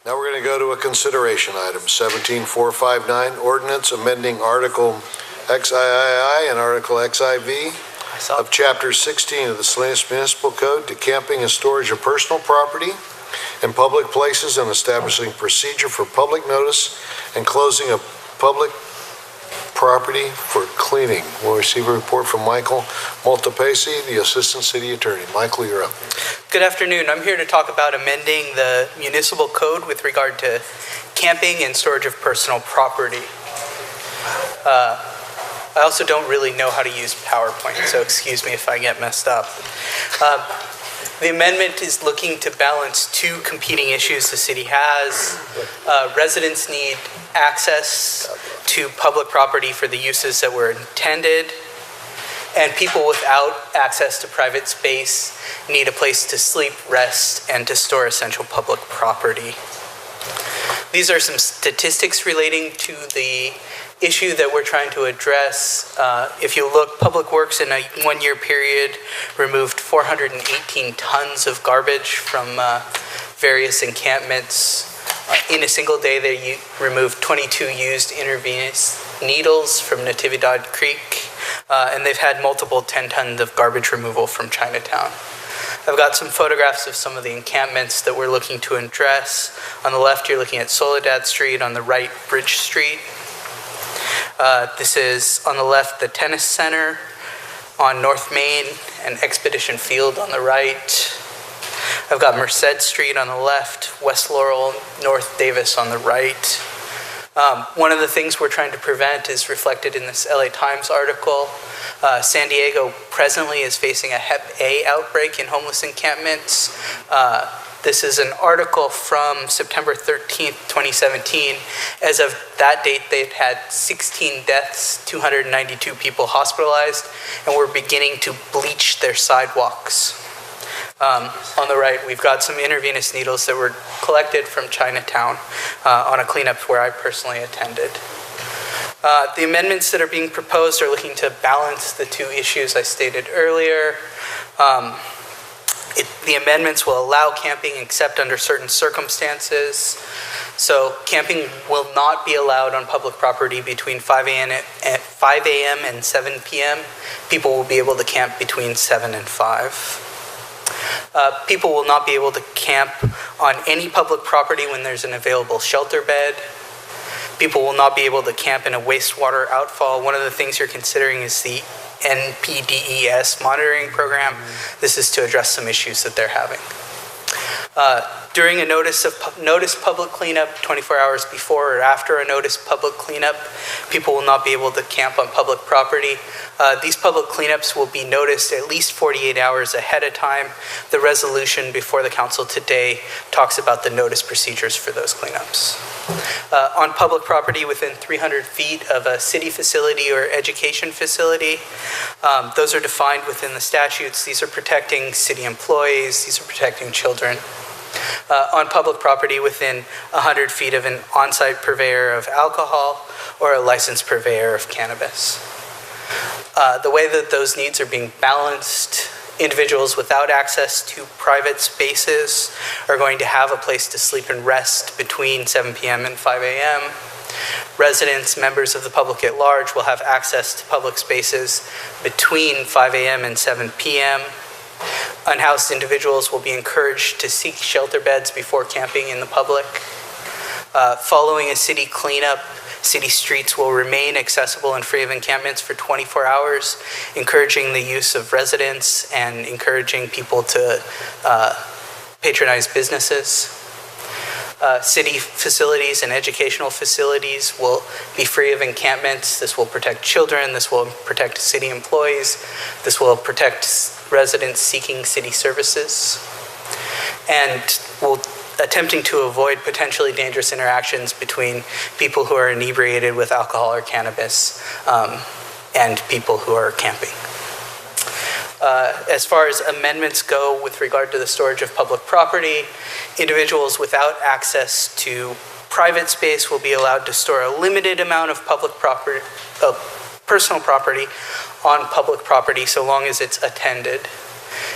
Now we're going to go to a consideration item, 17459, ordinance amending Article XIII and Article XIV of Chapter 16 of the Salinas Municipal Code to camping and storage of personal property in public places and establishing procedure for public notice and closing of public property for cleaning. We'll receive a report from Michael Maltapesi, the Assistant City Attorney. Michael, you're up. Good afternoon. I'm here to talk about amending the municipal code with regard to camping and storage of personal property. I also don't really know how to use PowerPoint, so excuse me if I get messed up. The amendment is looking to balance two competing issues the city has. Residents need access to public property for the uses that were intended, and people without access to private space need a place to sleep, rest, and to store essential public property. These are some statistics relating to the issue that we're trying to address. If you look, Public Works in a one-year period removed 418 tons of garbage from various encampments. In a single day, they removed 22 used intravenous needles from Natividad Creek, and they've had multiple 10 tons of garbage removal from Chinatown. I've got some photographs of some of the encampments that we're looking to address. On the left, you're looking at Soledad Street, on the right, Bridge Street. This is, on the left, the tennis center on North Main and Expedition Field on the right. I've got Merced Street on the left, West Laurel, North Davis on the right. One of the things we're trying to prevent is reflected in this LA Times article. San Diego presently is facing a Hep A outbreak in homeless encampments. This is an article from September 13th, 2017. As of that date, they've had 16 deaths, 292 people hospitalized, and we're beginning to bleach their sidewalks. On the right, we've got some intravenous needles that were collected from Chinatown on a cleanup where I personally attended. The amendments that are being proposed are looking to balance the two issues I stated earlier. The amendments will allow camping except under certain circumstances. So camping will not be allowed on public property between 5 a.m. and 7 p.m. People will be able to camp between 7 and 5. People will not be able to camp on any public property when there's an available shelter bed. People will not be able to camp in a wastewater outfall. One of the things you're considering is the NPDES monitoring program. This is to address some issues that they're having. During a notice public cleanup, 24 hours before or after a notice public cleanup, people will not be able to camp on public property. These public cleanups will be noticed at least 48 hours ahead of time. The resolution before the council today talks about the notice procedures for those cleanups. On public property within 300 feet of a city facility or education facility, those are defined within the statutes. These are protecting city employees. These are protecting children. On public property within 100 feet of an on-site purveyor of alcohol or a licensed purveyor of cannabis. The way that those needs are being balanced, individuals without access to private spaces are going to have a place to sleep and rest between 7 p.m. and 5 a.m. Residents, members of the public at large will have access to public spaces between 5 a.m. and 7 p.m. Unhoused individuals will be encouraged to seek shelter beds before camping in the public. Following a city cleanup, city streets will remain accessible and free of encampments for 24 hours, encouraging the use of residents and encouraging people to patronize businesses. City facilities and educational facilities will be free of encampments. This will protect children. This will protect city employees. This will protect residents seeking city services. And will attempting to avoid potentially dangerous interactions between people who are inebriated with alcohol or cannabis and people who are camping. As far as amendments go with regard to the storage of public property, individuals without access to private space will be allowed to store a limited amount of public property, personal property on public property so long as it's attended.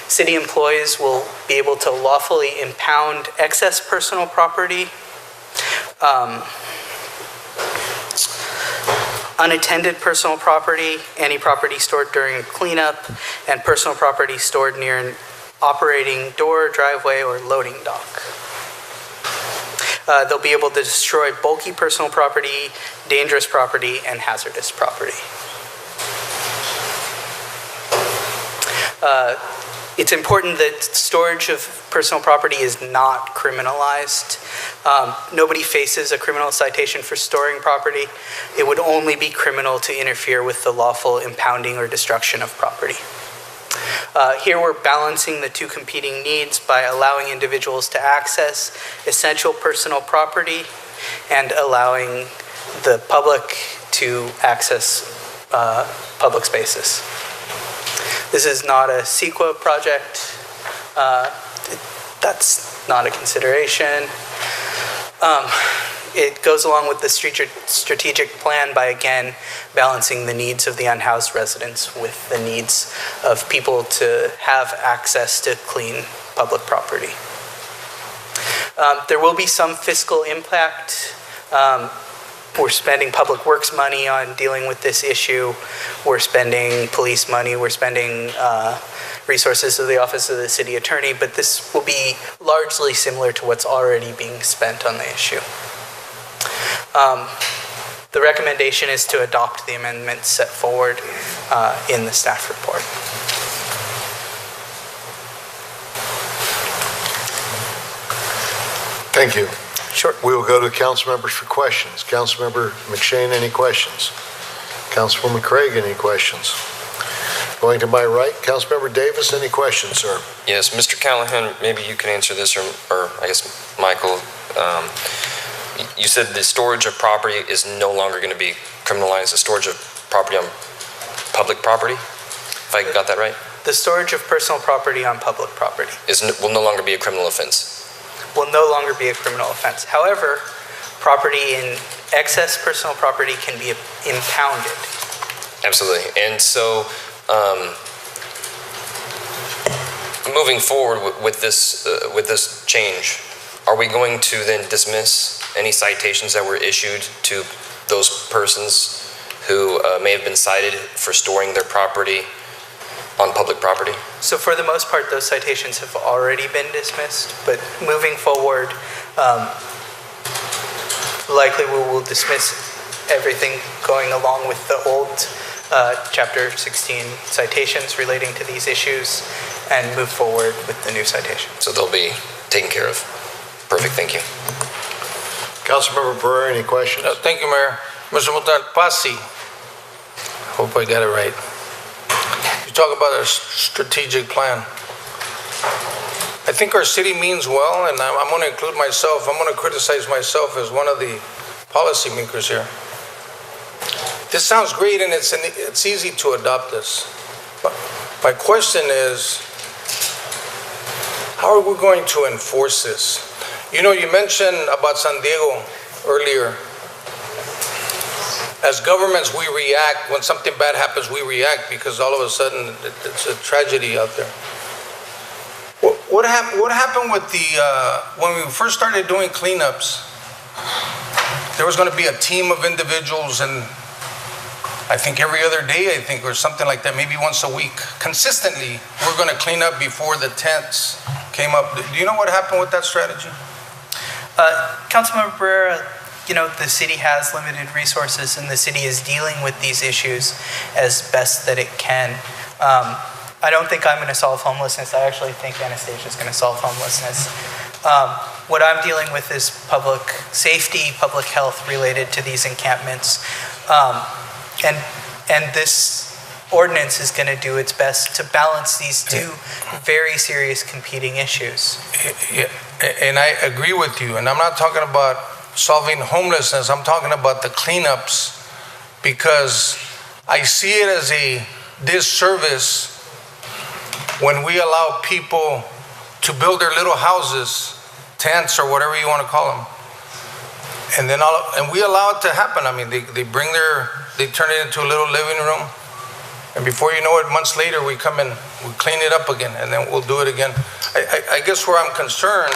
City employees will be able to lawfully impound excess personal property Unattended personal property, any property stored during cleanup, and personal property stored near an operating door, driveway, or loading dock. They'll be able to destroy bulky personal property, dangerous property, and hazardous property. It's important that storage of personal property is not criminalized. Nobody faces a criminal citation for storing property. It would only be criminal to interfere with the lawful impounding or destruction of property. Here we're balancing the two competing needs by allowing individuals to access essential personal property and allowing the public to access public spaces. This is not a CEQA project. That's not a consideration. It goes along with the strategic plan by, again, balancing the needs of the unhoused residents with the needs of people to have access to clean public property. There will be some fiscal impact. We're spending public works money on dealing with this issue. We're spending police money. We're spending resources of the Office of the City Attorney, but this will be largely similar to what's already being spent on the issue. The recommendation is to adopt the amendments set forward in the staff report. Thank you. Sure. We will go to the council members for questions. Councilmember McShane, any questions? Councilwoman Craig, any questions? Going to my right, Councilmember Davis, any questions, sir? Yes, Mr. Callahan, maybe you can answer this, or I guess Michael. You said the storage of property is no longer going to be criminalized, the storage of property on public property, if I got that right? The storage of personal property on public property Will no longer be a criminal offense. Will no longer be a criminal offense. However, property in excess personal property can be impounded. Absolutely. And so, moving forward with this change, are we going to then dismiss any citations that were issued to those persons who may have been cited for storing their property on public property? So for the most part, those citations have already been dismissed, but moving forward, likely we will dismiss everything going along with the old Chapter 16 citations relating to these issues and move forward with the new citation. So they'll be taken care of. Perfect, thank you. Councilmember Brewer, any questions? Thank you, Mayor. Mr. Mutalpasi, hope I got it right. You talk about a strategic plan. I think our city means well, and I'm going to include myself. I'm going to criticize myself as one of the policymakers here. This sounds great, and it's easy to adopt this. But my question is, how are we going to enforce this? You know, you mentioned about San Diego earlier. As governments, we react. When something bad happens, we react because all of a sudden it's a tragedy out there. What happened with the, when we first started doing cleanups, there was going to be a team of individuals, and I think every other day, or something like that, maybe once a week, consistently, we're going to clean up before the tents came up. Do you know what happened with that strategy? Councilmember Barrera, you know, the city has limited resources and the city is dealing with these issues as best that it can. I don't think I'm going to solve homelessness. I actually think Anastasia is going to solve homelessness. What I'm dealing with is public safety, public health related to these encampments. And this ordinance is going to do its best to balance these two very serious competing issues. Yeah, and I agree with you. And I'm not talking about solving homelessness. I'm talking about the cleanups, because I see it as a disservice when we allow people to build their little houses, tents or whatever you want to call them, and then we allow it to happen. I mean, they turn it into a little living room, and before you know it, months later we come in, we clean it up again, and then we'll do it again. I guess where I'm concerned,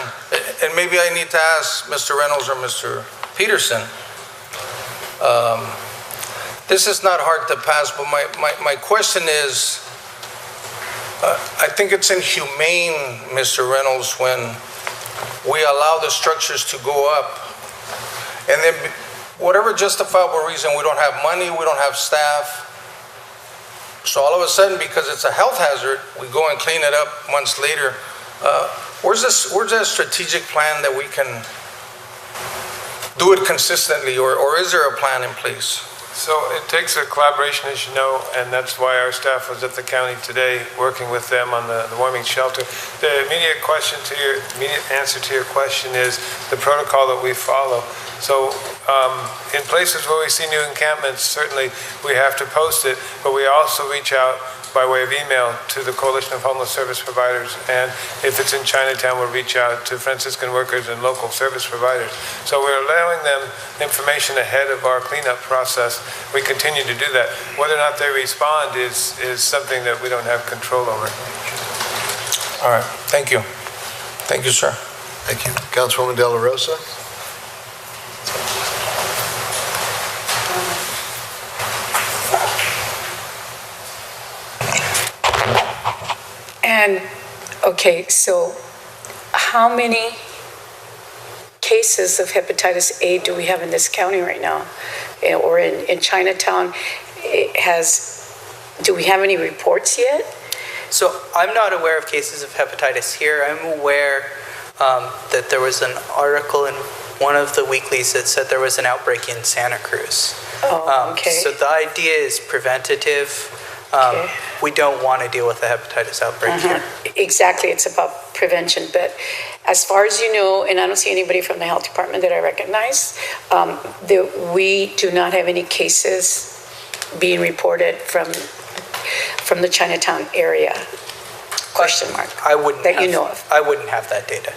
and maybe I need to ask Mr. Reynolds or Mr. Peterson. This is not hard to pass, but my question is, I think it's inhumane, Mr. Reynolds, when we allow the structures to go up, and then whatever justifiable reason, we don't have money, we don't have staff, so all of a sudden, because it's a health hazard, we go and clean it up months later. Where's that strategic plan that we can do it consistently, or is there a plan in place? So it takes a collaboration, as you know, and that's why our staff was at the county today working with them on the warming shelter. The immediate answer to your question is the protocol that we follow. So in places where we see new encampments, certainly we have to post it, but we also reach out by way of email to the Coalition of Homeless Service Providers. And if it's in Chinatown, we'll reach out to Franciscan workers and local service providers. So we're allowing them information ahead of our cleanup process. We continue to do that. Whether or not they respond is something that we don't have control over. All right, thank you. Thank you, sir. Thank you. Councilwoman De La Rosa? And, okay, so how many cases of hepatitis A do we have in this county right now? Or in Chinatown, do we have any reports yet? So I'm not aware of cases of hepatitis here. I'm aware that there was an article in one of the weeklies that said there was an outbreak in Santa Cruz. Oh, okay. So the idea is preventative. Okay. We don't want to deal with the hepatitis outbreak here. Exactly, it's about prevention. But as far as you know, and I don't see anybody from the health department that I recognize, we do not have any cases being reported from the Chinatown area. Question mark. I wouldn't that have, you know of. I wouldn't have that data.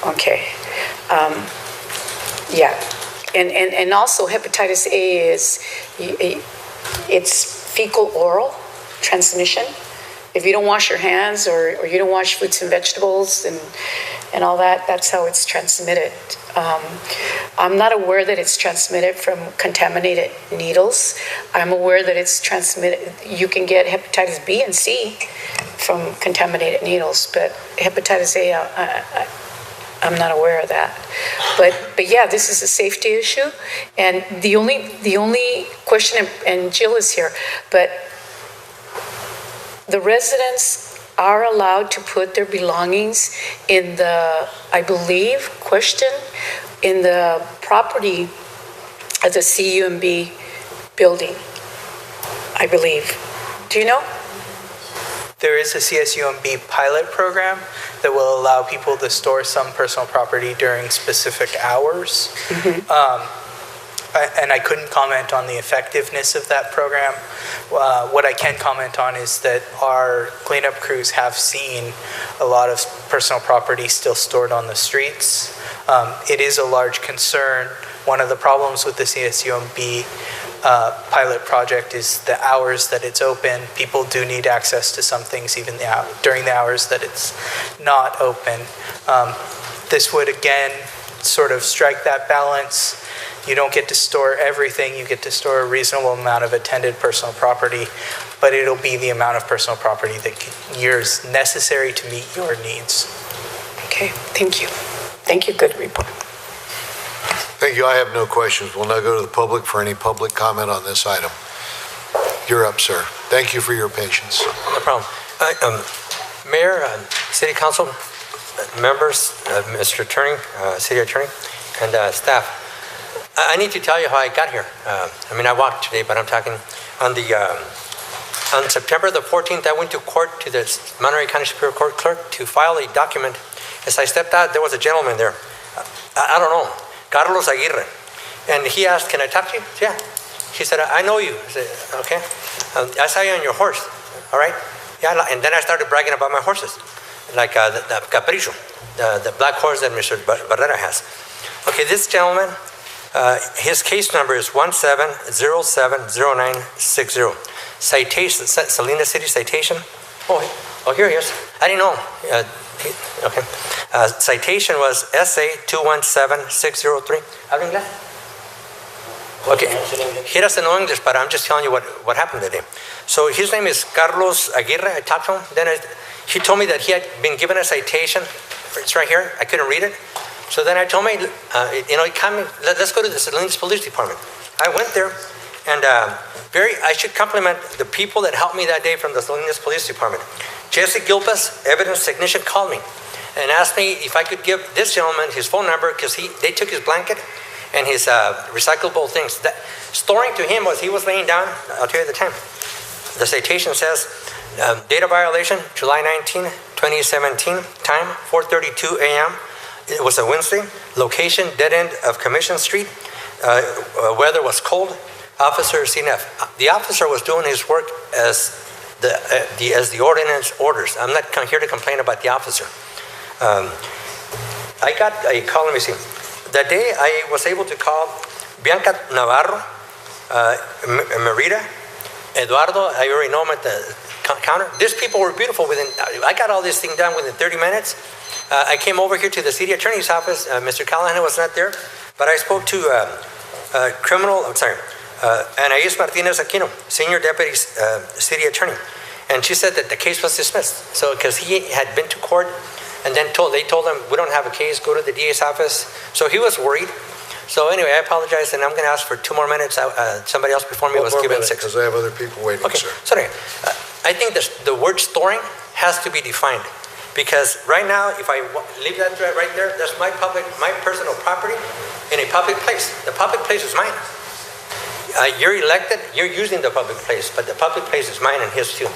Okay. Yeah. And also hepatitis A it's fecal oral transmission. If you don't wash your hands or you don't wash fruits and vegetables and all that, that's how it's transmitted. I'm not aware that it's transmitted from contaminated needles. I'm aware that it's transmitted, you can get hepatitis B and C from contaminated needles, but hepatitis A, I'm not aware of that. But yeah, this is a safety issue. And the only question, and Jill is here, but the residents are allowed to put their belongings in the, I believe, in the property of the CUMB building, I believe. Do you know? There is a CSUMB pilot program that will allow people to store some personal property during specific hours. And I couldn't comment on the effectiveness of that program. What I can comment on is that our cleanup crews have seen a lot of personal property still stored on the streets. It is a large concern. One of the problems with the CSUMB pilot project is the hours that it's open. People do need access to some things even during the hours that it's not open. This would again sort of strike that balance. You don't get to store everything. You get to store a reasonable amount of attended personal property, but it'll be the amount of personal property that is necessary to meet your needs. Okay, thank you. Thank you, good report. Thank you. I have no questions. We'll now go to the public for any public comment on this item. You're up, sir. Thank you for your patience. No problem. Mayor, City Council members, Mr. Attorney, City Attorney, and staff. I need to tell you how I got here. I walked today, but I'm talking on September the 14th, I went to court, to the Monterey County Superior Court clerk to file a document. As I stepped out, there was a gentleman there. I don't know, Carlos Aguirre. And he asked, can I talk to you? Yeah. He said, I know you. I said, okay. I saw you on your horse, all right? Yeah, and then I started bragging about my horses, like the Capricho, the black horse that Mr. Barrera has. Okay, this gentleman, his case number is 17070960. Citation, Salinas City citation. Oh, here he is. I didn't know. Okay. Citation was SA 217603. ¿Habla inglés? Okay. He doesn't know English, but I'm just telling you what happened today. So his name is Carlos Aguirre. I talked to him. Then he told me that he had been given a citation. It's right here. I couldn't read it. So then I told him, let's go to the Salinas Police Department. I went there, and I should compliment the people that helped me that day from the Salinas Police Department. Jesse Gilpas, evidence technician, called me and asked me if I could give this gentleman his phone number because they took his blanket and his recyclable things. Storing to him was he was laying down. I'll tell you the time. The citation says, date of violation, July 19, 2017, time 4:32 a.m. It was a Wednesday. Location, dead end of Commission Street. Weather was cold. Officer CNF. The officer was doing his work as the ordinance orders. I'm not here to complain about the officer. I got a call, let me see. That day I was able to call Bianca Navarro, Merida, Eduardo, I already know him at the counter. These people were beautiful. I got all this thing done within 30 minutes. I came over here to the city attorney's office. Mr. Callahan was not there, but I spoke to Anais Martinez Aquino, senior deputy city attorney. And she said that the case was dismissed. So, because he had been to court and then they told him, we don't have a case, go to the DA's office. So he was worried. So anyway, I apologize, and I'm going to ask for 2 more minutes. Somebody else before me was given 6. Because I have other people waiting, Okay, sir. sorry. I think the word storing has to be defined. Because right now, if I leave that right there, that's my personal property in a public place. The public place is mine. You're elected, you're using the public place, but the public place is mine and his too.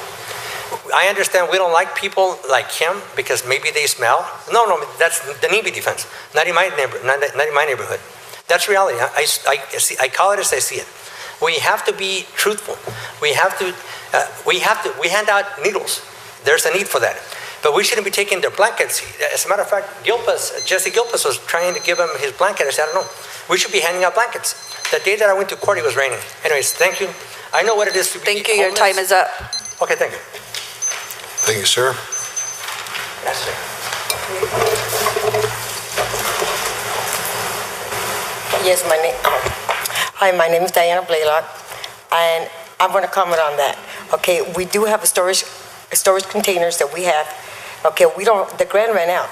I understand we don't like people like him because maybe they smell. No, that's the NIMBY defense. Not in my neighborhood. That's reality. I call it as I see it. We have to be truthful. We hand out needles. There's a need for that. But we shouldn't be taking their blankets. As a matter of fact, Jesse Gilpas was trying to give him his blanket. I said, I don't know. We should be handing out blankets. The day that I went to court, it was raining. Anyways, thank you. I know what it is to be Thank you. Your homeless. time is up. Okay, thank you. Thank you, sir. Yes, sir. Yes, hi, my name is Diana Blaylock, and I'm going to comment on that. Okay, we do have storage containers that we have. Okay, the grant ran out,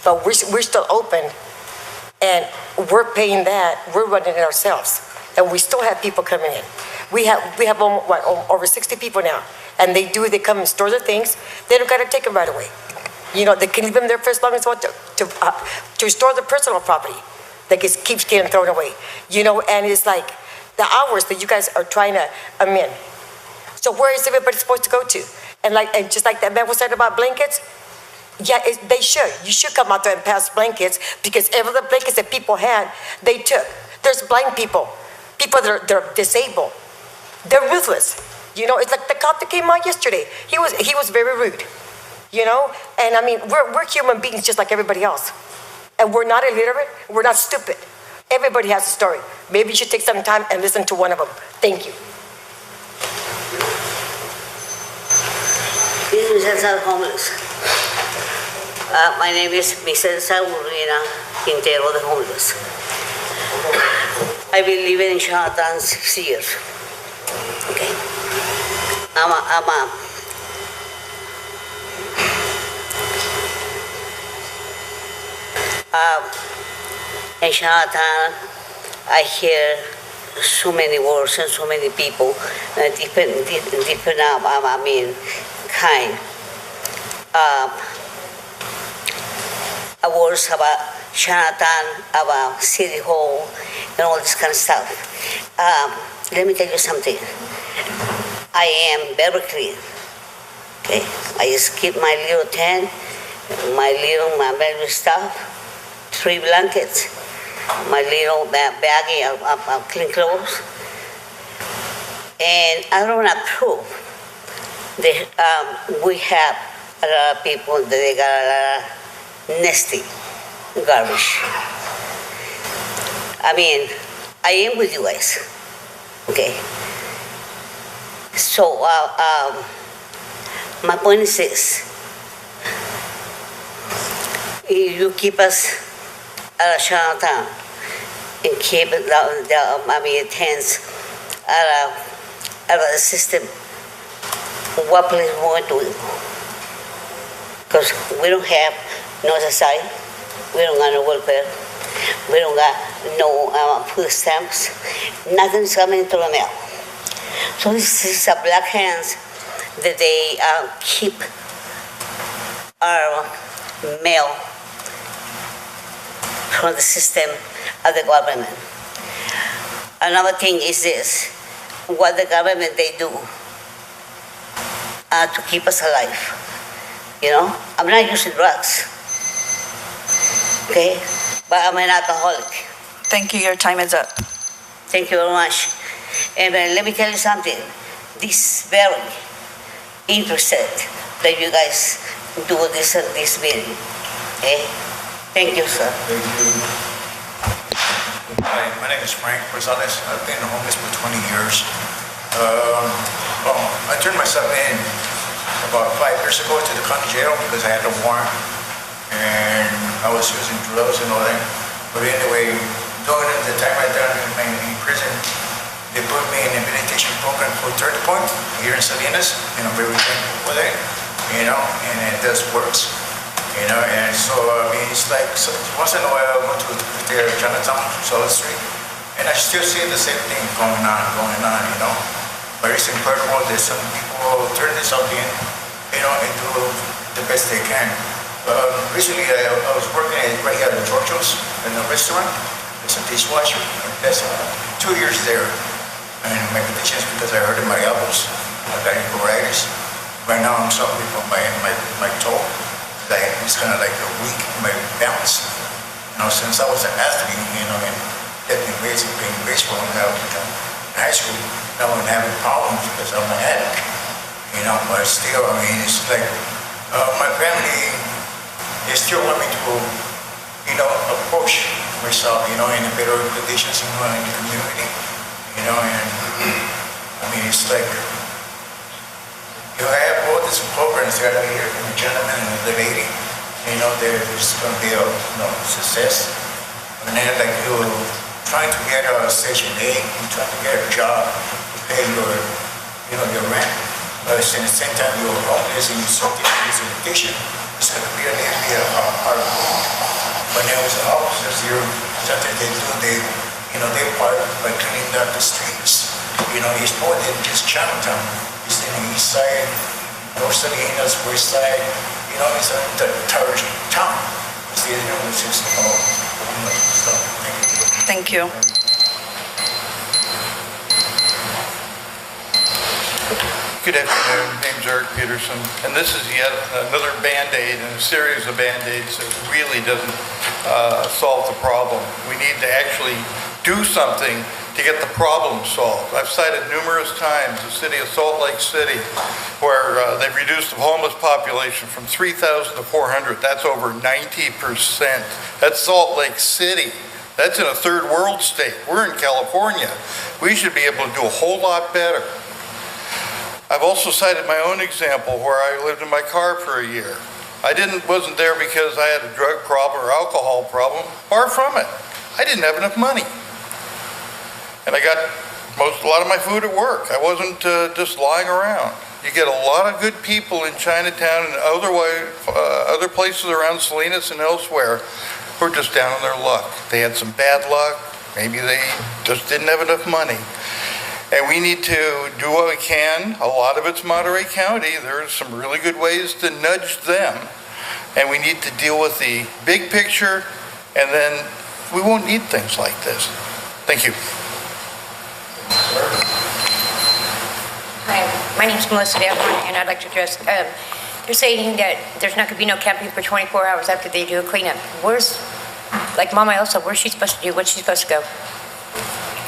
but we're still open, and we're paying that. We're running it ourselves, and we still have people coming in. We have over 60 people now, and they come and store their things. They don't got to take them right away. You know, they can leave them there for as long as they want to store their personal property. That keeps getting thrown away, you know, and it's like the hours that you guys are trying to amend. So where is everybody supposed to go to? And just like that man was saying about blankets, yeah, they should. You should come out there and pass blankets because every the blankets that people had, they took. There's blind people that are disabled. They're ruthless. You know, it's like the cop that came out yesterday. He was very rude, you know. And I mean, we're human beings just like everybody else. And we're not illiterate, we're not stupid. Everybody has a story. Maybe you should take some time and listen to one of them. Thank you. Businesses are homeless. My name is Mrs. Saurina Quintero, the homeless. I've been living in Chinatown 6 years. Okay. In Chinatown, I hear so many words and so many people, different kind. Words about Chinatown, about City Hall, and all this kind of stuff. Let me tell you something. I am very clean. Okay, I just keep my little tent, my baby stuff, 3 blankets, my little baggie of clean clothes, and I don't want to prove that we have a lot of people that they got a lot of nasty garbage. I mean, I am with you guys, okay? So my point is this. you keep us out of Chinatown and keep the tents out of the system. What police want to do? Because we don't have no society, we don't got no welfare, we don't got no food stamps, nothing's coming through the mail. So this is a black hands that they keep our mail from the system of the government. Another thing is this, what the government they do to keep us alive. You know, I'm not using drugs, okay? But I'm an alcoholic. Thank you, your time is up. Thank you very much. And let me tell you something. This very interested that you guys do this meeting. Okay? Thank you, sir. Thank you. Hi, my name is Frank Rosales. I've been homeless for 20 years. I turned myself in about 5 years ago to the county jail because I had a warrant and I was using drugs and all that. But anyway, during the time I done in prison, they put me in a meditation program for 30 Point here in Salinas, and I'm very thankful for that, you know, and it does works, you know, and so, I mean, it's like, so once in a while I go to Chinatown, Solid Street, and I still see the same thing going on, you know, but it's incredible that some people turn this up in, you know, and do the best they can. Recently, I was working right here at Giorgio's in a restaurant as a dishwasher. That's 2 years there. And my condition is because I hurt my elbows. I got arthritis. Right now, I'm suffering from my toe. It's kind of like a weak, my balance. You know, since I was an athlete, you know, and getting basic playing baseball and in high school, now I'm having problems because I'm an addict. You know, but still, I mean, it's like my family. They still want me to, you know, approach myself, you know, in a better conditions, you know, in the community, you know, and I mean, it's like, you have all these programs that are here from the gentleman and the lady, you know, there's going to be a, you know, success. And then, like, you're trying to get a Section 8, you're trying to get a job to pay your, you know, your rent, but at the same time, you're homeless and you're something with addiction. It's going to be a little bit hard. When there was officers here, something they do, you know, they part by cleaning up the streets. You know, it's more than just Chinatown. It's in the east side, north Salinas, west side. You know, it's the entire town. It's the, you know, it's just all, you know, stuff. Thank you. Good afternoon. My name's Eric Peterson, and this is yet another Band-Aid in a series of Band-Aids that really doesn't solve the problem. We need to actually do something to get the problem solved. I've cited numerous times the city of Salt Lake City, where they've reduced the homeless population from 3,000 to 400. That's over 90%. That's Salt Lake City. That's in a third world state. We're in California. We should be able to do a whole lot better. I've also cited my own example where I lived in my car for a year. I wasn't there because I had a drug problem or alcohol problem. Far from it. I didn't have enough money. And I got a lot of my food at work. I wasn't just lying around. You get a lot of good people in Chinatown and other places around Salinas and elsewhere who are just down on their luck. They had some bad luck. Maybe they just didn't have enough money. And we need to do what we can. A lot of it's Monterey County. There's some really good ways to nudge them. And we need to deal with the big picture, and then we won't need things like this. Thank you. Hi, my name is Melissa Dalhorn, and I'd like to address, they're saying that there's not going to be no camping for 24 hours after they do a cleanup. Like Mama Elsa, where's she supposed to do? What's she supposed to go?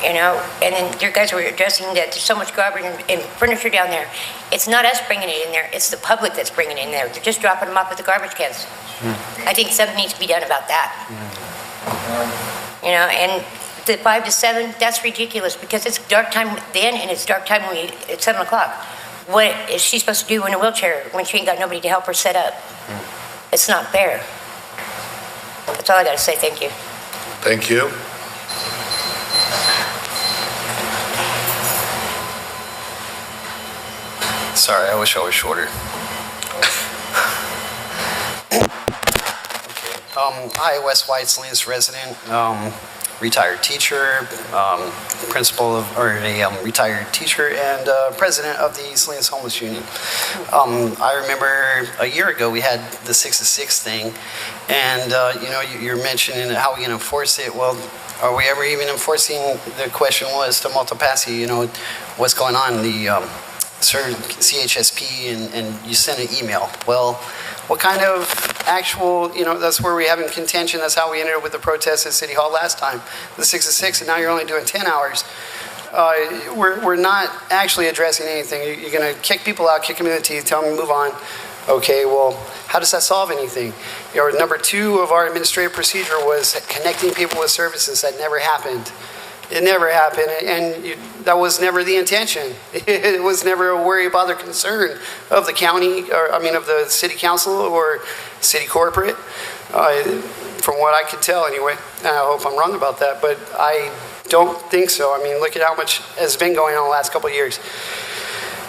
You know, and then your guys were addressing that there's so much garbage and furniture down there. It's not us bringing it in there, it's the public that's bringing it in there. They're just dropping them off at the garbage cans. I think something needs to be done about that. You know, and the 5 to 7, that's ridiculous because it's dark time then and it's dark time at 7 o'clock. What is she supposed to do in a wheelchair when she ain't got nobody to help her set up? It's not fair. all I got to say. Thank you. Thank you. Sorry, I wish I was shorter. Hi, West White, Salinas resident, retired teacher, principal of, or a retired teacher, and president of the Salinas Homeless Union. I remember a year ago we had the 6 to 6 thing, and you're mentioning how we can enforce it. Well, are we ever even enforcing? The question was to Multipassi, what's going on? The CHSP, and you sent an email. Well, what kind of actual, that's where we're having contention. That's how we ended up with the protest at City Hall last time, the 6 to 6, and now you're only doing 10 hours. We're not actually addressing anything. You're going to kick people out, kick them in the teeth, tell them to move on. Okay, well, how does that solve anything? Number 2 of our administrative procedure was connecting people with services. That never happened. It never happened, and that was never the intention. It was never a worry, bother, concern of the county, of the city council or city corporate, from what I could tell anyway. And I hope I'm wrong about that, but I don't think so. Look at how much has been going on the last couple of years.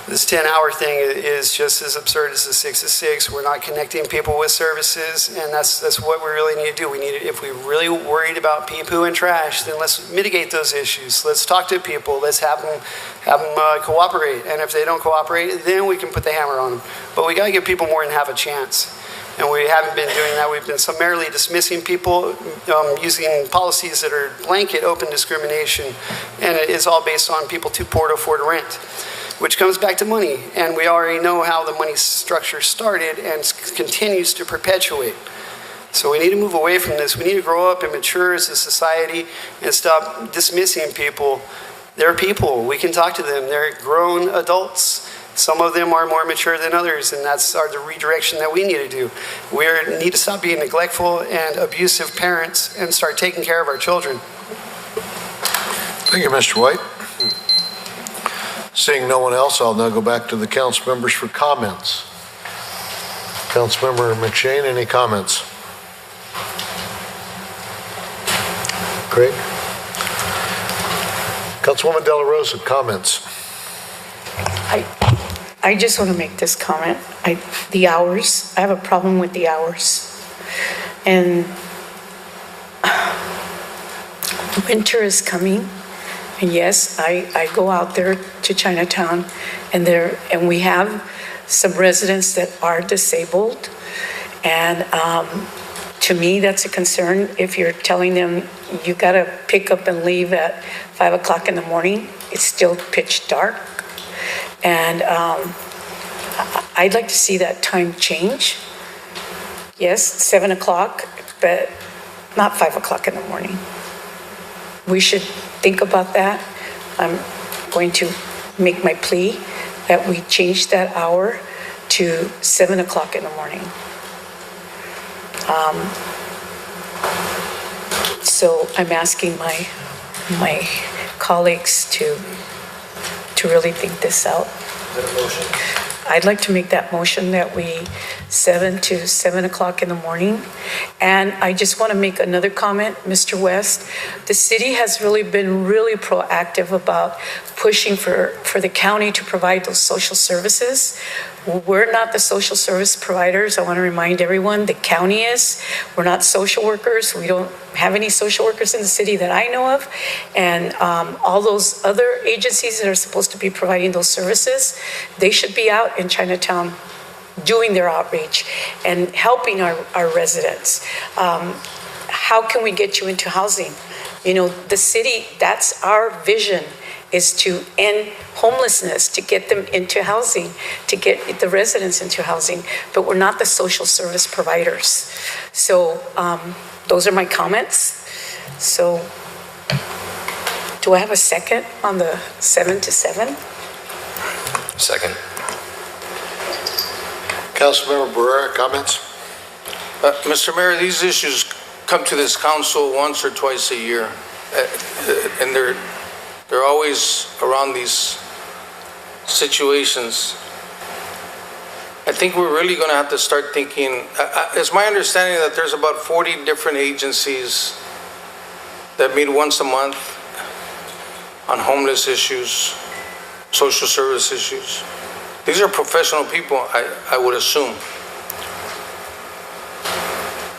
This 10-hour thing is just as absurd as the 6 to 6. We're not connecting people with services, and that's what we really need to do. If we're really worried about pee-poo and trash, then let's mitigate those issues. Let's talk to people. Let's have them cooperate. And if they don't cooperate, then we can put the hammer on them. But we got to give people more than half a chance. And we haven't been doing that. We've been summarily dismissing people using policies that are blanket open discrimination, and it is all based on people too poor to afford rent, which comes back to money. And we already know how the money structure started and continues to perpetuate. So we need to move away from this. We need to grow up and mature as a society and stop dismissing people. They're people. We can talk to them. They're grown adults. Some of them are more mature than others, and that's the redirection that we need to do. We need to stop being neglectful and abusive parents and start taking care of our children. Thank you, Mr. White. Seeing no one else, I'll now go back to the council members for comments. Councilmember McShane, any comments? Great. Councilwoman De La Rosa, comments. I just want to make this comment. The hours, I have a problem with the hours. And winter is coming. And yes, I go out there to Chinatown, and we have some residents that are disabled. And to me, that's a concern. If you're telling them you got to pick up and leave at 5 o'clock in the morning, it's still pitch dark. And I'd like to see that time change. Yes, 7 o'clock, but not 5 o'clock in the morning. We should think about that. I'm going to make my plea that we change that hour to 7 o'clock in the morning. So I'm asking my colleagues to really think this out. Is that a motion? I'd like to make that motion that we 7 to 7 o'clock in the morning. And I just want to make another comment, Mr. West. The city has really been really proactive about pushing for the county to provide those social services. We're not the social service providers. I want to remind everyone, the county is. We're not social workers. We don't have any social workers in the city that I know of. And all those other agencies that are supposed to be providing those services, they should be out in Chinatown doing their outreach and helping our residents. How can we get you into housing? The city, that's our vision, is to end homelessness, to get them into housing, to get the residents into housing, but we're not the social service providers. So those are my comments. So do I have a second on the 7 to 7? Second. Councilmember Barrera, comments? Mr. Mayor, these issues come to this council once or twice a year, and they're always around these situations. I think we're really going to have to start thinking, it's my understanding that there's about 40 different agencies that meet once a month on homeless issues, social service issues. These are professional people, I would assume.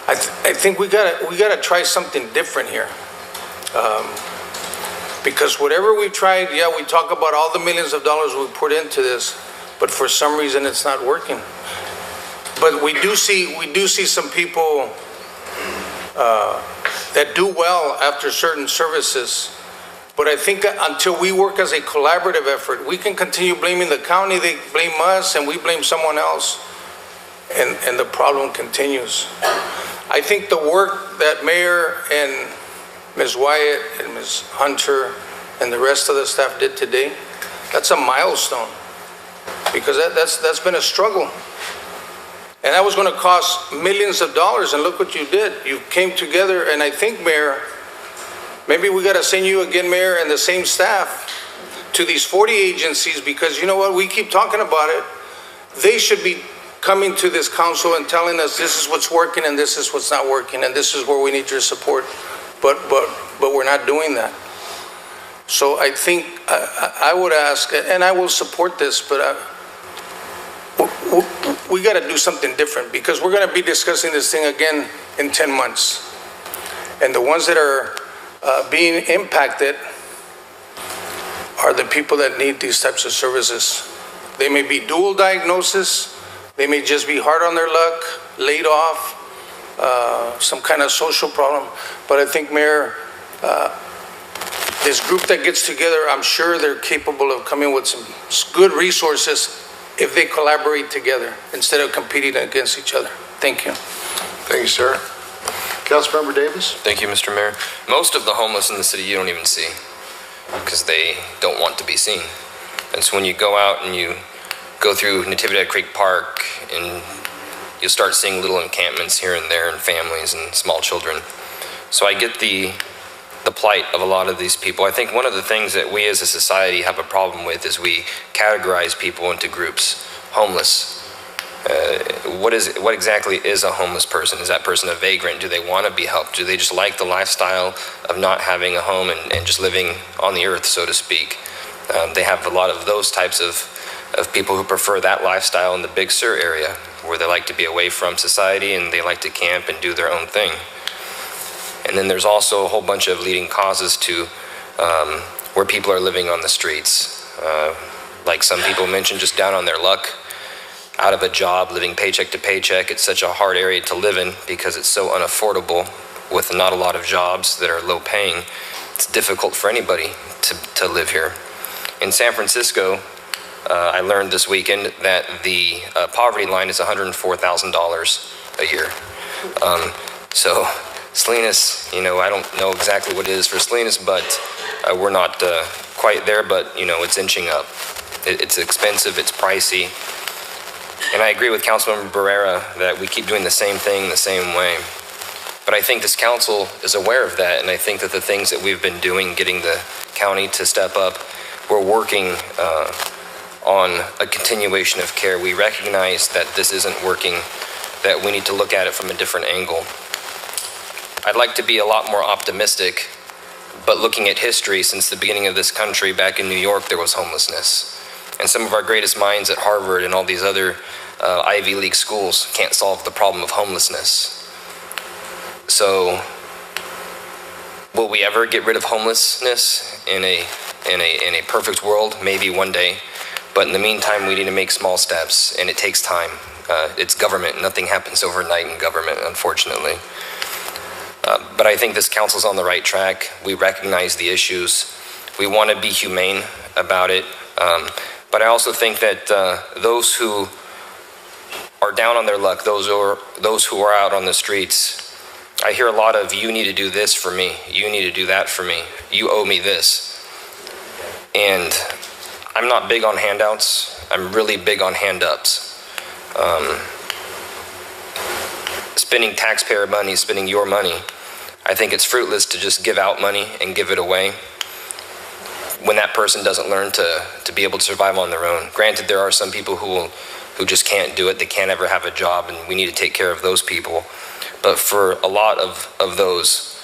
I think we gotta try something different here. Because whatever we've tried, yeah, we talk about all the millions of dollars we put into this, but for some reason it's not working. But we do see some people that do well after certain services. But I think until we work as a collaborative effort, we can continue blaming the county, they blame us, and we blame someone else, and the problem continues. I think the work that Mayor and Ms. Wyatt and Ms. Hunter and the rest of the staff did today, that's a milestone, because that's been a struggle. And that was going to cost millions of dollars, and look what you did. You came together, and I think, Mayor, maybe we got to send you again, Mayor, and the same staff to these 40 agencies, because you know what, we keep talking about it. They should be coming to this council and telling us this is what's working and this is what's not working and this is where we need your support. But we're not doing that. So I think I would ask, and I will support this, but we got to do something different, because we're going to be discussing this thing again in 10 months. And the ones that are being impacted are the people that need these types of services. They may be dual diagnosis, they may just be hard on their luck, laid off, some kind of social problem. But I think, Mayor, this group that gets together, I'm sure they're capable of coming with some good resources if they collaborate together instead of competing against each other. Thank you. Thank you, sir. Councilmember Davis? Thank you, Mr. Mayor. Most of the homeless in the city you don't even see because they don't want to be seen. And so when you go out and you go through Natividad Creek Park and you'll start seeing little encampments here and there and families and small children. So I get the plight of a lot of these people. I think one of the things that we as a society have a problem with is we categorize people into groups. Homeless. What exactly is a homeless person? Is that person a vagrant? Do they want to be helped? Do they just like the lifestyle of not having a home and just living on the earth, so to speak? They have a lot of those types of people who prefer that lifestyle in the Big Sur area, where they like to be away from society and they like to camp and do their own thing. And then there's also a whole bunch of leading causes to where people are living on the streets. Like some people mentioned, just down on their luck, out of a job, living paycheck to paycheck. It's such a hard area to live in because it's so unaffordable with not a lot of jobs that are low paying. It's difficult for anybody to live here. In San Francisco, I learned this weekend that the poverty line is $104,000 a year. So Salinas, I don't know exactly what it is for Salinas, but we're not quite there, but it's inching up. It's expensive, it's pricey. And I agree with Councilmember Barrera that we keep doing the same thing the same way. But I think this council is aware of that, and I think that the things that we've been doing, getting the county to step up, we're working on a continuation of care. We recognize that this isn't working, that we need to look at it from a different angle. I'd like to be a lot more optimistic, but looking at history, since the beginning of this country, back in New York, there was homelessness. And some of our greatest minds at Harvard and all these other Ivy League schools can't solve the problem of homelessness. So, will we ever get rid of homelessness in a perfect world? Maybe one day. But in the meantime, we need to make small steps, and it takes time. It's government. Nothing happens overnight in government, unfortunately. But I think this council's on the right track. We recognize the issues. We want to be humane about it. But I also think that those who are down on their luck, those who are out on the streets, I hear a lot of, you need to do this for me. You need to do that for me. You owe me this. And I'm not big on handouts. I'm really big on hand-ups. Spending taxpayer money, spending your money, I think it's fruitless to just give out money and give it away when that person doesn't learn to be able to survive on their own. Granted, there are some people who will who just can't do it. They can't ever have a job, and we need to take care of those people. But for a lot of those,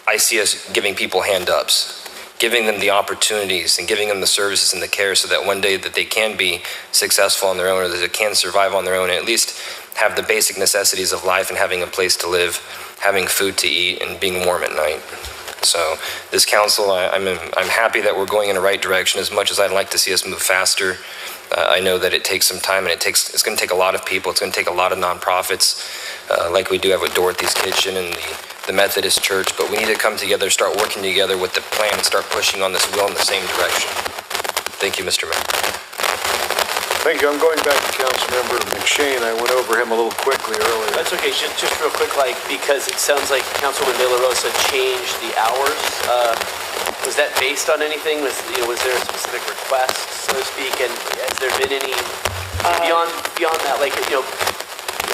I see us giving people hand-ups, giving them the opportunities and giving them the services and the care so that one day that they can be successful on their own, or that they can survive on their own, and at least have the basic necessities of life and having a place to live, having food to eat, and being warm at night. So this council, I'm happy that we're going in the right direction. As much as I'd like to see us move faster, I know that it takes some time, and it's going to take a lot of people. It's going to take a lot of nonprofits, like we do have with Dorothy's Kitchen and the Methodist Church, but we need to come together, start working together with the plan, and start pushing on this wheel in the same direction. Thank you, Mr. Mayor. Thank you. I'm going back to Councilmember McShane. I went over him a little quickly earlier. That's okay. Just real quick, because it sounds like Councilman De La Rosa changed the hours. Was that based on anything? Was there a specific request, so to speak? And has there been any beyond that? I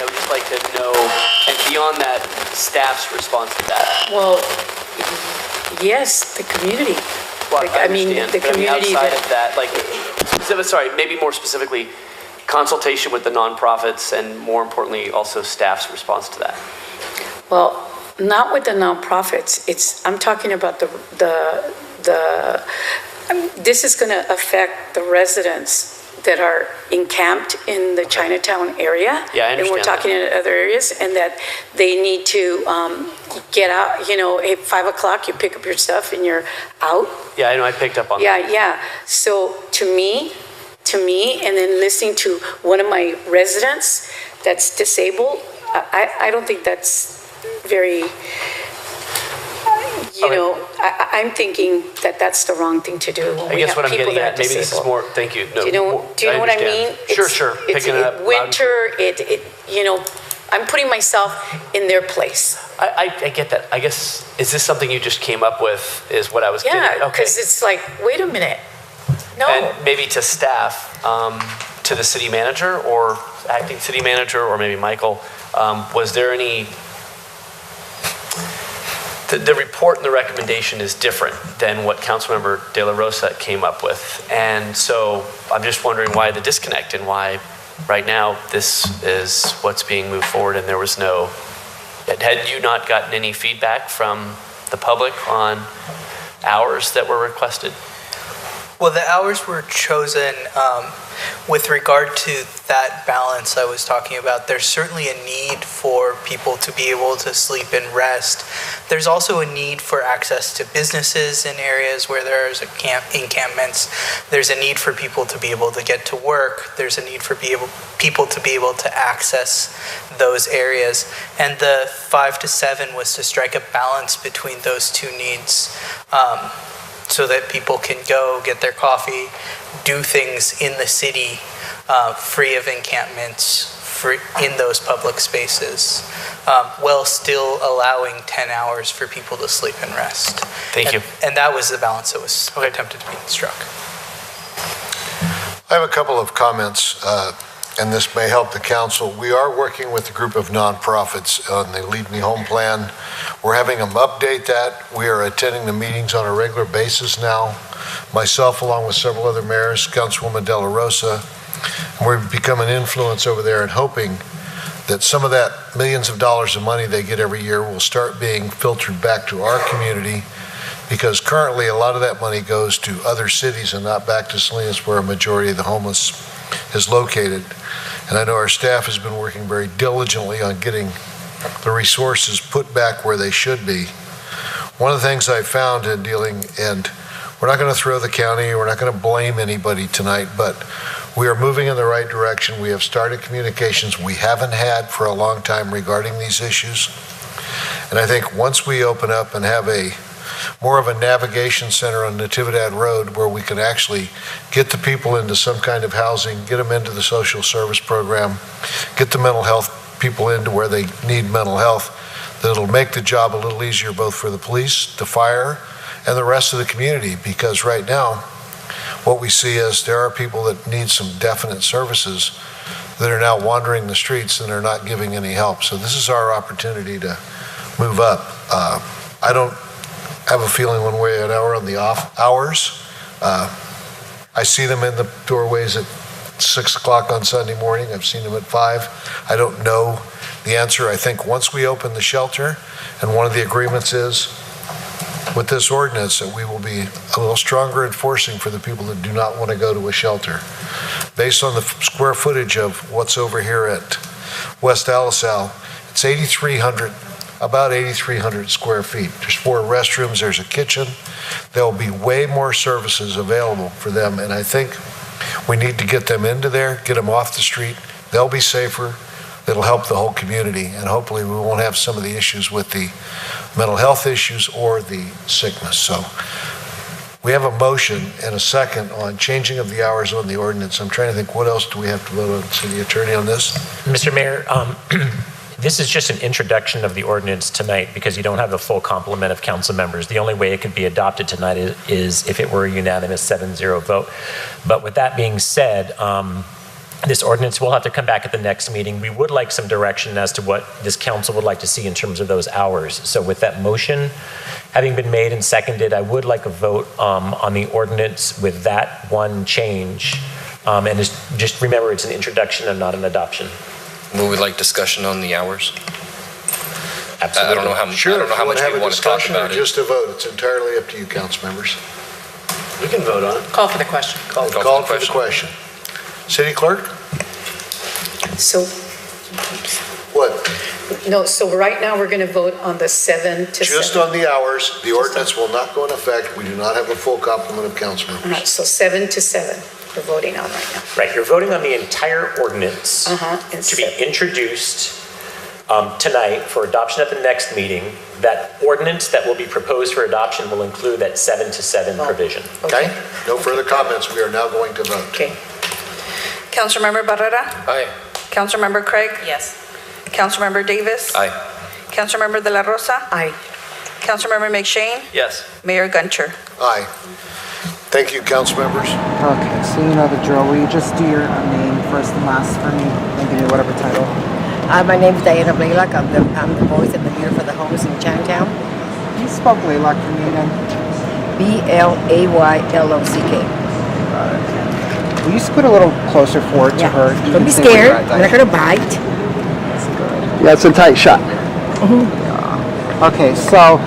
would just like to know, and beyond that, staff's response to that. Well, yes, the community. Well, I mean, the community outside of that, maybe more specifically, consultation with the nonprofits, and more importantly, also staff's response to that. Well, not with the nonprofits. I'm talking about this is going to affect the residents that are encamped in the Chinatown area. Yeah, I understand. And we're talking in other areas, and that they need to get out, at 5 o'clock, you pick up your stuff and you're out. Yeah, I know, I picked up on that. Yeah. So to me, and then listening to one of my residents that's disabled, I don't think that's very, I'm thinking that that's the wrong thing to do. I guess what I'm getting at, maybe this is more, thank you. No, do you know what I mean? Sure. Picking it up. Winter, I'm putting myself in their place. I get that. I guess, is this something you just came up with, is what I was getting at? Yeah, because it's like, wait a minute. No. And maybe to staff, to the city manager or acting city manager, or maybe Michael, was there any... The report and the recommendation is different than what Councilmember De La Rosa came up with. And so I'm just wondering why the disconnect, and why right now this is what's being moved forward, and there was no... Had you not gotten any feedback from the public on hours that were requested? Well, the hours were chosen with regard to that balance I was talking about. There's certainly a need for people to be able to sleep and rest. There's also a need for access to businesses in areas where there's encampments. There's a need for people to be able to get to work. There's a need for people to be able to access those areas. And the 5 to 7 was to strike a balance between those two needs. So that people can go get their coffee, do things in the city, free of encampments, in those public spaces, while still allowing 10 hours for people to sleep and rest. Thank you. And that was the balance that was attempted to be struck. I have a couple of comments, and this may help the council. We are working with a group of nonprofits on the Lead Me Home plan. We're having them update that. We are attending the meetings on a regular basis now. Myself, along with several other mayors, Councilwoman De La Rosa, we've become an influence over there and hoping that some of that millions of dollars of money they get every year will start being filtered back to our community, because currently a lot of that money goes to other cities and not back to Salinas, where a majority of the homeless is located. And I know our staff has been working very diligently on getting the resources put back where they should be. One of the things I found in dealing, and we're not going to throw the county, we're not going to blame anybody tonight, but we are moving in the right direction. We have started communications we haven't had for a long time regarding these issues. And I think once we open up and have more of a navigation center on Natividad Road, where we can actually get the people into some kind of housing, get them into the social service program, get the mental health people into where they need mental health, that it'll make the job a little easier both for the police, the fire, and the rest of the community. Because right now, what we see is there are people that need some definite services that are now wandering the streets and are not giving any help. So this is our opportunity to move up. I don't have a feeling one way or another on the off hours. I see them in the doorways at 6 o'clock on Sunday morning. I've seen them at 5. I don't know the answer. I think once we open the shelter, and one of the agreements is with this ordinance that we will be a little stronger enforcing for the people that do not want to go to a shelter. Based on the square footage of what's over here at West Alisal, it's 8,300, about 8,300 square feet. There's 4 restrooms, there's a kitchen. There'll be way more services available for them, and I think we need to get them into there, get them off the street. They'll be safer. It'll help the whole community, and hopefully we won't have some of the issues with the mental health issues or the sickness. So we have a motion and a second on changing of the hours on the ordinance. I'm trying to think, what else do we have to vote on, City Attorney, on this? Mr. Mayor, this is just an introduction of the ordinance tonight because you don't have the full complement of council members. The only way it could be adopted tonight is if it were a unanimous 7-0 vote. But with that being said, this ordinance will have to come back at the next meeting. We would like some direction as to what this council would like to see in terms of those hours. So with that motion having been made and seconded, I would like a vote on the ordinance with that one change. And just remember, it's an introduction and not an adoption. We would like discussion on the hours. Absolutely. I don't know how much we want to talk about it. Just a vote. It's entirely up to you, council members. We can vote on it. Call for the question. Call for the question. City Clerk? So, What? no, so right now we're going to vote on the 7 to 7. Just on the hours. The ordinance will not go in effect. We do not have a full complement of council members. All right, so 7 to 7 we're voting on right now. Right, you're voting on the entire ordinance to be introduced tonight for adoption at the next meeting. That ordinance that will be proposed for adoption will include that 7 to 7 provision. Okay? No further comments. We are now going to vote. Okay. Councilmember Barrera? Aye. Councilmember Craig? Yes. Councilmember Davis? Aye. Councilmember De La Rosa? Aye. Councilmember McShane? Yes. Mayor Gunter? Aye. Thank you, council members. Okay, so you know the drill. Will you just do your name first and last for me and give me whatever title? My name is Diana Blaylock. I'm the voice and the leader for the homeless in Chinatown. You spoke Blaylock for me again. Blaylock. Got it. Will you scoot a little closer forward to her? You Don't can be say what you're scared. at, We're not going to bite. That's good. Yeah, it's a tight shot. Yeah. Okay, so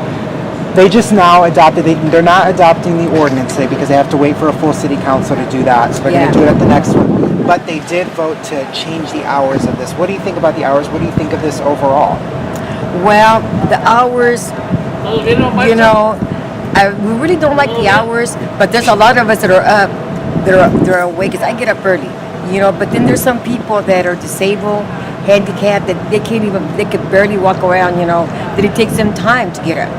they just now adopted, they're not adopting the ordinance today because they have to wait for a full city council to do that. So they're going to do it at the next one. But they did vote to change the hours of this. What do you think about the hours? What do you think of this overall? Well, the hours, you know, we really don't like the hours, but there's a lot of us that are up, they're awake, because I get up early, you know, but then there's some people that are disabled, handicapped, that they can't even, they could barely walk around, you know, that it takes them time to get up,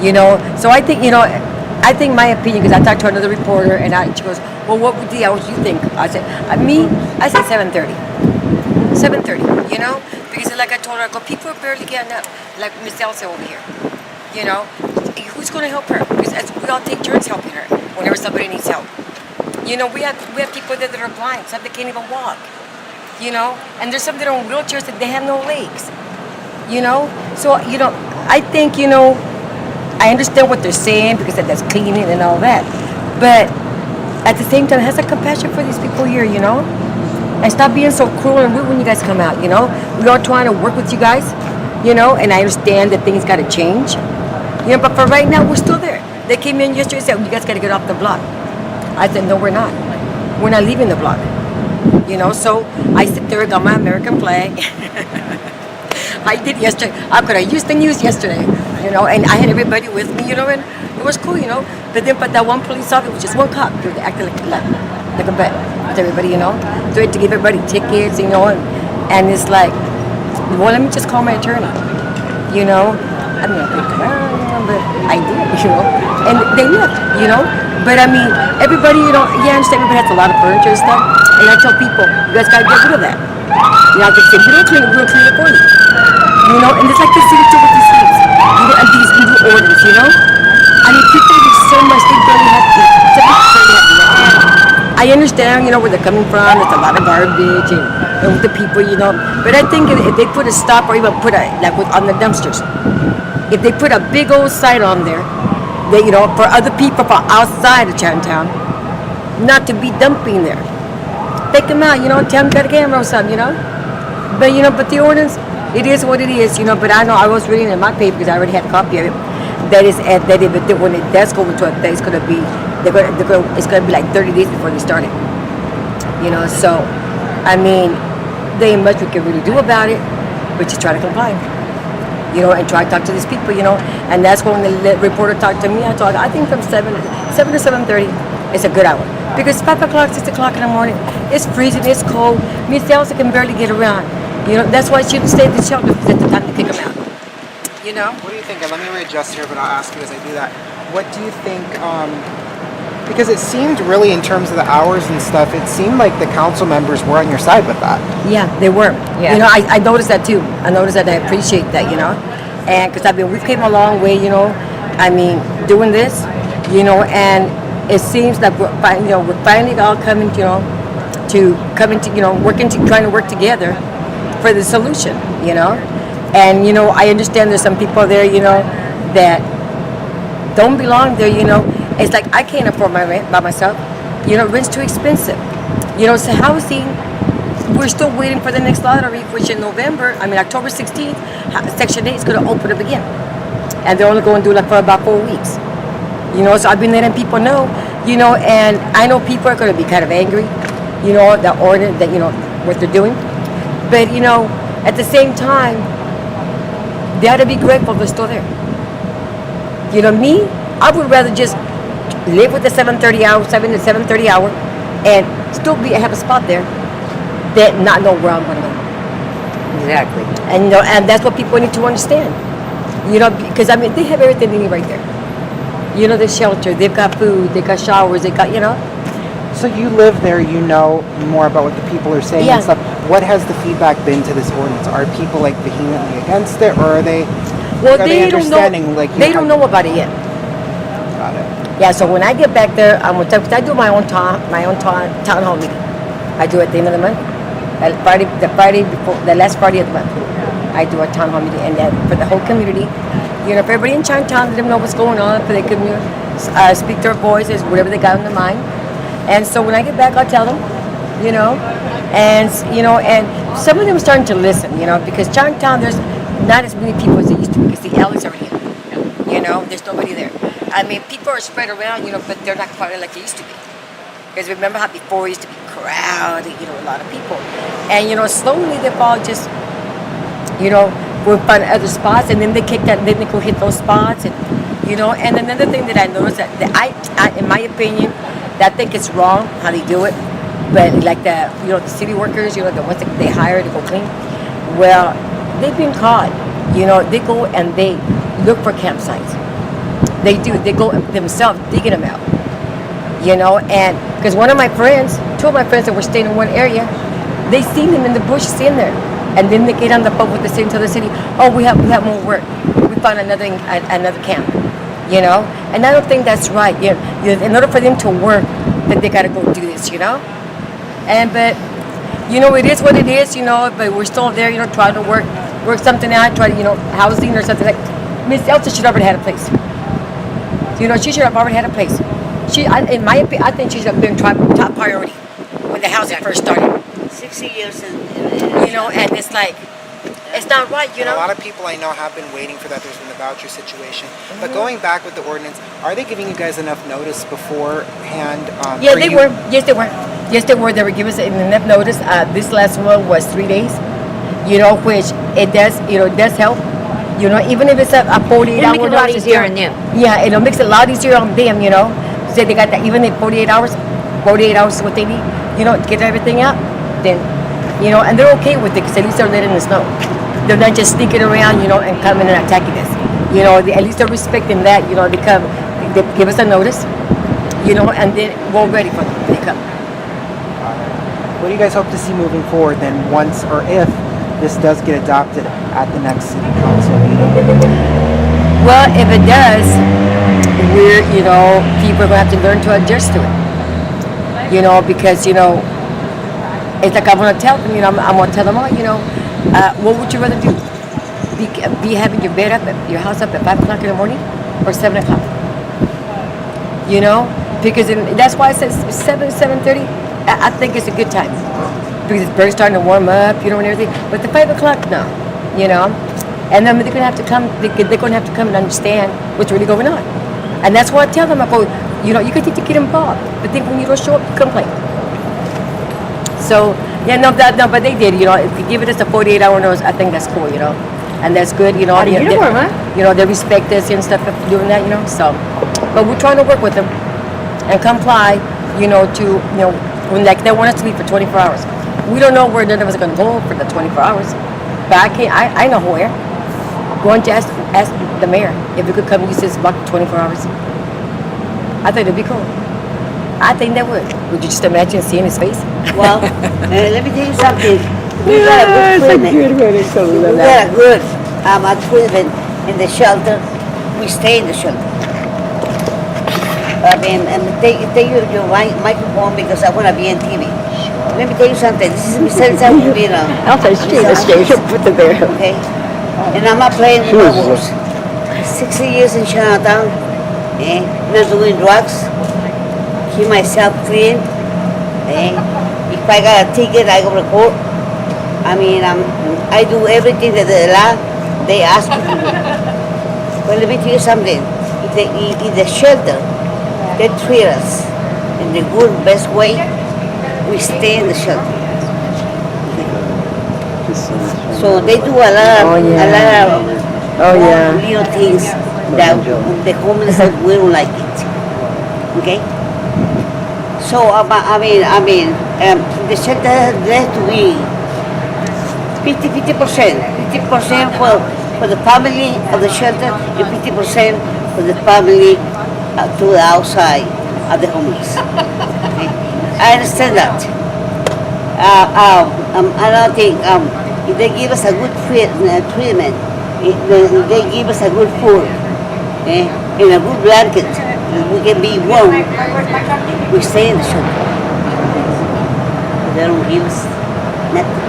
you know. So I think, you know, I think my opinion, because I talked to another reporter, and she goes, well, what would the hours you think? I said, I said 7:30. 7:30, you know? Because like I told her, I go, people are barely getting up, like Miss Elsa over here, you know? Who's going to help her? Because we all take turns helping her whenever somebody needs help. You know, we have people that are blind, some that can't even walk, you know? And there's some that are on wheelchairs that they have no legs, you know? So, you know, I think, you know, I understand what they're saying because that's cleaning and all that. But at the same time, have some compassion for these people here, you know? And stop being so cruel and rude when you guys come out, you know? We are trying to work with you guys, you know? And I understand that things got to change. You know, but for right now, we're still there. They came in yesterday and said, you guys got to get off the block. I said, no, we're not. We're not leaving the block. You know, so I sit there and got my American flag. I did yesterday. I could have used the news yesterday, you know, and I had everybody with me, you know, and it was cool, you know. But then, but that one police officer was just one cop. They acted like a bet with everybody, you know. So I had to give everybody tickets, you know, and it's like, well, let me just call my attorney, you know. I mean, but I did, you know, and they left, you know. But I mean, everybody, you know, yeah, I understand everybody has a lot of furniture and stuff. And I tell people, you guys gotta get rid of that. You know, if you don't clean it, we'll clean it for you. You know, and it's like the city too with these things, you know, and these new orders, you know. I mean, people do so much, they barely have to. I understand, you know, where they're coming from. There's a lot of garbage and with the people, you know. But I think if they put a stop or even put a, like on the dumpsters, if they put a big old sign on there, that, you know, for other people from outside of Chinatown, not to be dumping there. Take them out, tell them got a camera or something, But the ordinance, it is what it is, But I know I was reading in my paper because I already had a copy of it. That is that if when it does go into effect, it's gonna be it's gonna be like 30 days before they start it. So I mean, there ain't much we can really do about it, but just try to comply. And try to talk to these people, And that's when the reporter talked to me. I think from 7 to 7:30 is a good hour. Because 5 o'clock, 6 o'clock in the morning, it's freezing, it's cold. Miss Elsa can barely get around. That's why she shouldn't stay at the shelter at the time to kick them out. What do you think? And let me readjust here, but I'll ask you as I do that. What do you think, because it seemed really in terms of the hours and stuff, it seemed like the council members were on your side with that. Yeah, they were. Yeah. I noticed that too. I noticed that. I appreciate that, And because we've came a long way, doing this, and it seems that we're finally all coming, trying to work together for the solution, And, I understand there's some people there, that don't belong there, It's like I can't afford my rent by myself. Rent's too expensive. So housing, we're still waiting for the next lottery, which in October 16th, Section 8 is going to open up again. And they're only going to do for about 4 weeks. So I've been letting people know, and I know people are going to be kind of angry, the ordinance, that, what they're doing. But, at the same time, they ought to be grateful they're still there. Me, I would rather just live with the 7 to 7:30 hour, and still have a spot there, than not know where I'm going to go. Exactly. And and that's what people need to understand. Because they have everything they need right there. The shelter, they've got food, they got showers, they got, So you live there, you know more about what the people are saying and stuff. What has the feedback been to this ordinance? Are people vehemently against it, or are they? Well, are they understanding? don't know. They don't know about it yet. Got it. Yeah. So when I get back there, I'm gonna because I do my own town hall meeting. I do it at the end of the month. The Friday before the last Friday of the month, I do a town hall meeting, and then for the whole community, for everybody in Chinatown, let them know what's going on, so they can speak their voices, whatever they got on their mind. And so when I get back, I'll tell them, and some of them are starting to listen, because Chinatown, there's not as many people as there used to be, because the alley's already in, there's nobody there. People are spread around, but they're not quite like they used to be. Because remember how before it used to be crowded, a lot of people. And, slowly they've all just, we'll find other spots, and then they kick that, then they go hit those spots. And, and another thing that I noticed that I in my opinion, that I think it's wrong how they do it. But like the city workers, the ones that they hire to go clean, well, they've been caught. They go and they look for campsites. They do. They go themselves digging them out. And because two of my friends that were staying in one area, they seen them in the bushes in there, and then they get on the phone with the city, tell the city, oh, we have more work. We found another camp. And I don't think that's right. In order for them to work, that they got to go do this. But it is what it is. But we're still there. Trying to work something out. Try to housing or something like. Miss Elsa should have already had a place. She should have already had a place. In my opinion, I think she should have been top priority when the housing first started. 60 years and and it's like, it's not right, A lot of people I know have been waiting for that. There's been the voucher situation. But going back with the ordinance, are they giving you guys enough notice beforehand? Yeah, they were. Yes, they were. Yes, they were. They were giving us enough notice. This last one was 3 days, which it does help. Even if it's a 48 hour notice. It'll make it a lot easier on them. Yeah, it'll make it a lot easier on them, So they got that, even in 48 hours is what they need, to get everything out, then, and they're okay with it, because at least they're letting us know. They're not just sneaking around, and coming and attacking us. At least they're respecting that, they give us a notice, and then we're ready for them when they come. What do you guys hope to see moving forward then, once or if this does get adopted at the next city council meeting? Well, if it does, we're, people are going to have to learn to adjust to it. Because, it's like I'm going to tell them, I'm going to tell them, what would you rather do? Be having your house up at 5 o'clock in the morning or 7 o'clock? Because that's why I said 7:30. I think it's a good time because the birds starting to warm up, and everything. But the 5 o'clock, no, And then they're gonna have to come. They're gonna have to come and understand what's really going on. And that's why I tell them, I go, you can need to get involved. But then when you don't show up, you complain. So but they did. If you give it us a 48-hour notice, I think that's cool. And that's good. uniform, huh? They respect us and stuff for doing that. So, but we're trying to work with them and comply. When they want us to be for 24 hours. We don't know where none of us are going to go for the 24 hours. But I know where. Going to ask the mayor if he could come use this block 24 hours. I think it'd be cool. I think that would. Would you just imagine seeing his face? Well, let me tell you something. We got a good treatment. We got a good treatment in the shelter. We stay in the shelter. And take your microphone because I want to be on TV. Let me tell you something. This is Mr. Rubino. Outside stage, put them there. Okay? And I'm not playing with my words. 60 years in Chinatown, not doing drugs, keep myself clean. If I got a ticket, I go to court. I do everything that the law they ask me to do. But let me tell you something. If the shelter, they treat us in the good, best way, we stay in the shelter. So they do a lot of little things that the homeless we don't like it. Okay? So the shelter has to be 50%. 50% for the family of the shelter and 50% for the family to the outside of the homeless. Okay? I understand that. Another thing, if they give us a good treatment, if they give us a good food, and a good blanket, and we can be warm, we stay in the shelter. They don't give us nothing.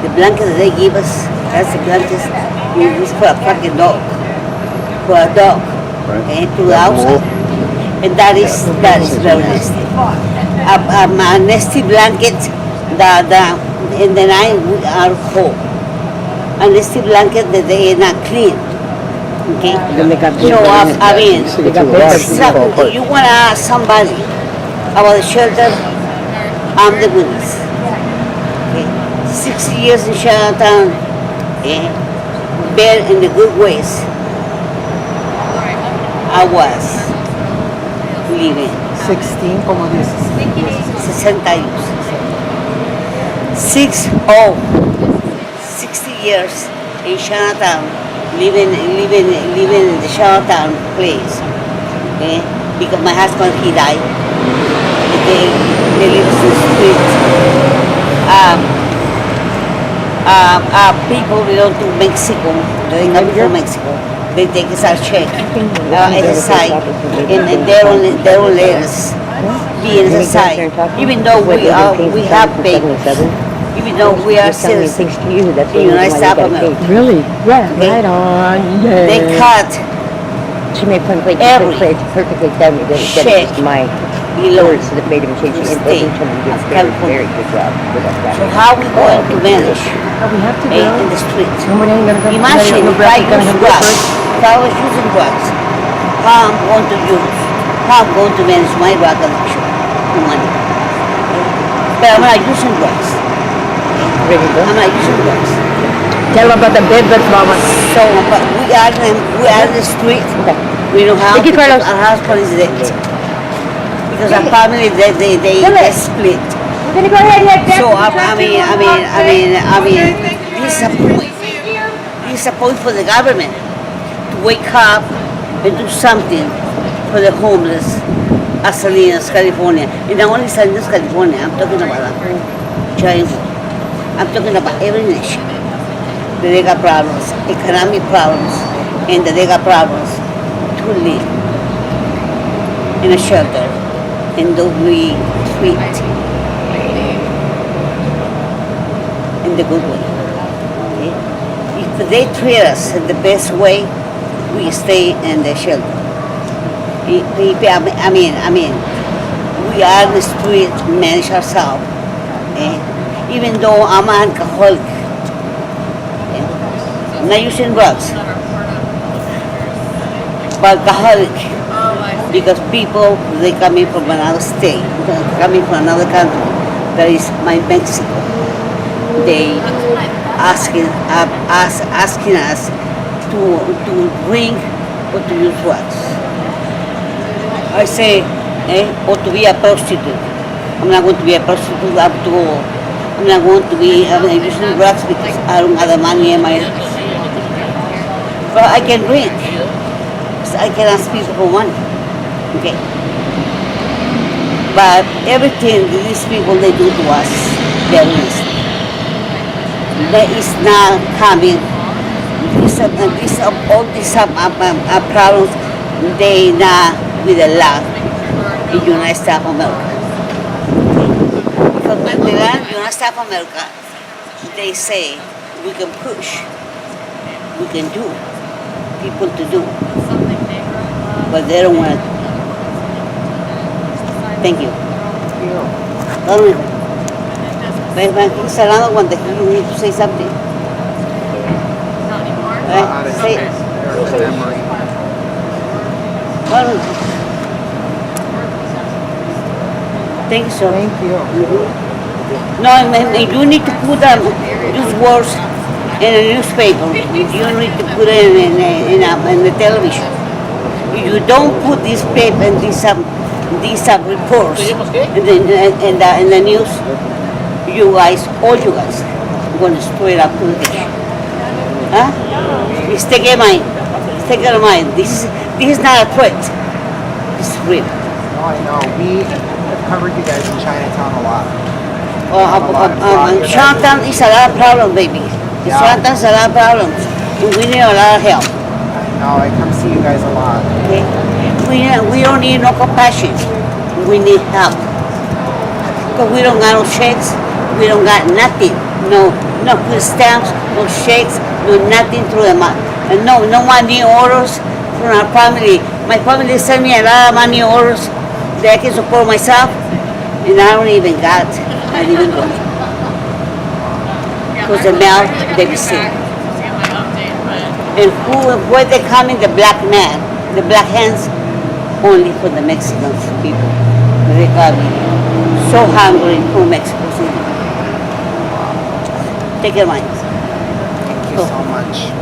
The blanket that they give us, that's the blanket is for a fucking dog. For a dog. To the outside. And that is very nasty. A nasty blanket in the night we are cold. A nasty blanket that they are not clean. Okay? So you want to ask somebody about the shelter, I'm the witness. Okay? 60 years in Chinatown, bear in the good ways. I was living. 16, como dices. 60 años. 60 years in Chinatown, living in the Chinatown place. Because my husband, he died. They live in the street. People belong to Mexico. They come from Mexico. They take us our check as a side, and they don't let us be as a side. Even though we have papers, even though we are citizens in the United States of America. Really? Yeah, right on. Yeah. They cut She made perfectly tell me that check was my words that made him change it. And every time he did a very good job with that. So how are we going to manage in the street? Imagine if I use drugs, if I was using drugs, how I'm going to manage my drug addiction and money. But I'm not using drugs. I'm not using drugs. Tell them about the bed that's mama. So, but we are in the street. Okay. We don't have Thank you, Carlos. our husband is dead. Because our family, they split. We're gonna go ahead and So this is a point for the government to wake up and do something for the homeless at Salinas, California. And not only Salinas, California, I'm talking about the whole giant world. I'm talking about every nation. They got problems, economic problems, and they got problems to live in a shelter and don't be treated in the good way. Okay? If they treat us in the best way, we stay in the shelter. I mean, we are the street manage ourselves. Even though I'm an alcoholic, not using drugs, but alcoholic, because people, they coming from another state, coming from another country, that is my Mexico. They asking us to drink or to use drugs. I say, or to be a prostitute. I'm not going to be a prostitute I'm not going to be using drugs because I don't have the money in my... But I can drink. So I can ask people for money. Okay. But everything these people, they do to us, they're honest. That is not coming. All these problems, they not with the law in the United States of America. Because when the law in the United States of America, they say we can push, we can do, people to do, but they don't want to. Thank you. He's another one that you need to say something. Say it. Thank you, sir. Thank you. No, you need to put these words in a newspaper. You need to put it in the television. If you don't put this paper and these reports in the news, you guys, all you guys, are going to straight up to the ditch. Huh? Just take it in mind. Take it in mind. This is not a threat. It's real. No, I know. We have covered you guys in Chinatown a lot. Chinatown is a lot of problem, baby. Yeah. Chinatown is a lot of problems. We need a lot of help. No, I come see you guys a lot. Okay? We don't need no compassion. We need help. Because we don't got no checks. We don't got nothing. No food stamps, no checks, no nothing through the month. And no money orders from our family. My family sent me a lot of money orders that I can support myself. And I don't even got, not even one. Because the mail, they receive. And where they coming, the black man, the black hands, only for the Mexican people. They got me so hungry for Mexico City. Take your mind. Thank you so much.